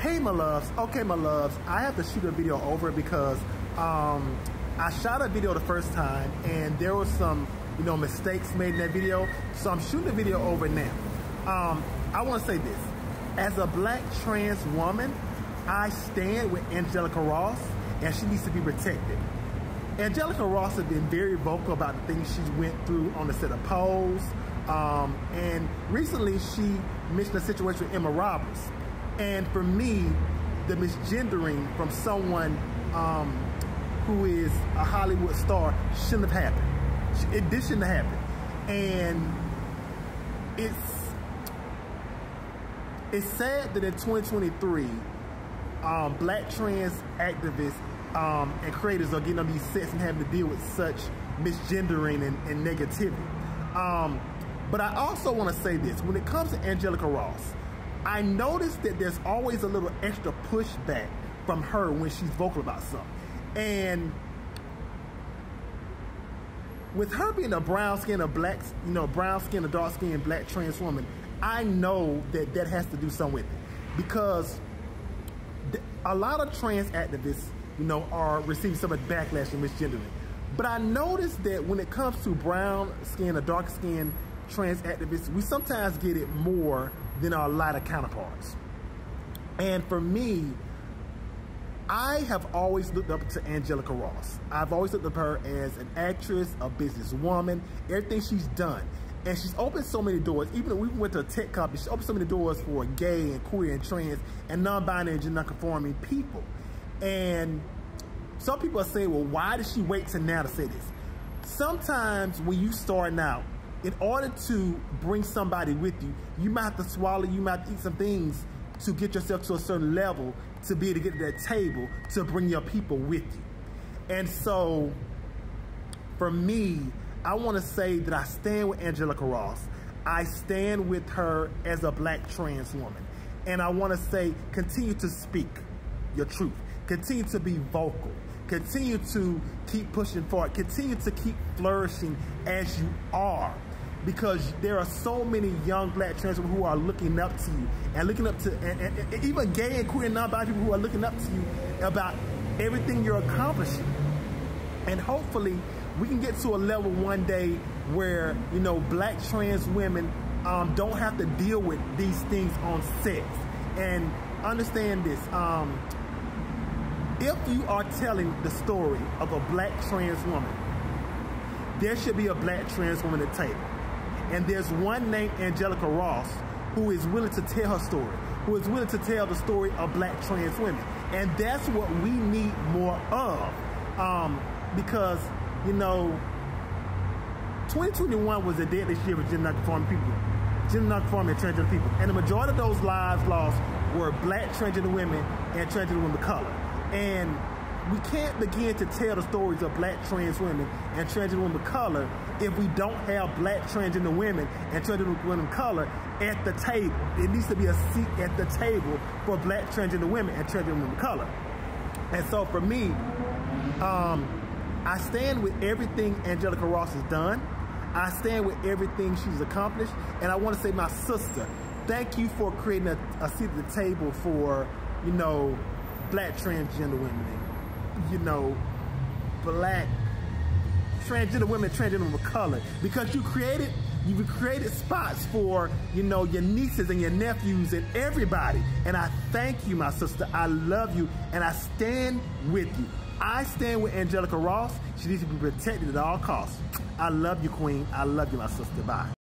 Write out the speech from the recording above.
Hey my loves, okay my loves, I have to shoot a video over because I shot a video the first time and there was some, mistakes made in that video. So I'm shooting the video over now. I want to say this, as a black trans woman, I stand with Angelica Ross and she needs to be protected. Angelica Ross has been very vocal about the things she went through on the set of Pose. And recently she mentioned a situation with Emma Roberts. And for me, the misgendering from someone who is a Hollywood star shouldn't have happened. This shouldn't have happened. And it's sad that in 2023, black trans activists and creators are getting on these sets and having to deal with such misgendering and negativity. But I also want to say this, when it comes to Angelica Ross, I noticed that there's always a little extra pushback from her when she's vocal about something. And with her being a brown skin, a black, brown skin, a dark skin, black trans woman, I know that that has to do something with it. Because a lot of trans activists, are receiving so much backlash and misgendering. But I noticed that when it comes to brown skin or dark skin trans activists, we sometimes get it more than our lighter counterparts. And for me, I have always looked up to Angelica Ross. I've always looked up to her as an actress, a businesswoman, everything she's done. And she's opened so many doors. Even when we went to a tech company, she opened so many doors for gay and queer and trans and non-binary and non-conforming people. And some people are saying, well, why did she wait till now to say this? Sometimes when you starting out, in order to bring somebody with you, you might have to swallow, you might have to eat some things to get yourself to a certain level to be able to get to that table to bring your people with you. And so, for me, I want to say that I stand with Angelica Ross. I stand with her as a black trans woman. And I want to say, continue to speak your truth. Continue to be vocal. Continue to keep pushing forward. Continue to keep flourishing as you are. Because there are so many young black trans women who are looking up to you and looking up to, and even gay and queer and non-binary people who are looking up to you about everything you're accomplishing. And hopefully we can get to a level one day where, black trans women don't have to deal with these things on sets. And understand this, if you are telling the story of a black trans woman, there should be a black trans woman at the table. And there's one named Angelica Ross who is willing to tell her story, who is willing to tell the story of black trans women. And that's what we need more of. Because, 2021 was a deadly year for gender non-conforming people, gender non-conforming and transgender people. And the majority of those lives lost were black transgender women and transgender women of color. And we can't begin to tell the stories of black trans women and transgender women of color if we don't have black transgender women and transgender women of color at the table. It needs to be a seat at the table for black transgender women and transgender women of color. And so for me, I stand with everything Angelica Ross has done. I stand with everything she's accomplished. And I want to say, my sister, thank you for creating a seat at the table for, black transgender women. Black transgender women, transgender women of color, because you've created spots for, your nieces and your nephews and everybody. And I thank you, my sister. I love you and I stand with you. I stand with Angelica Ross. She needs to be protected at all costs. I love you, Queen. I love you, my sister. Bye.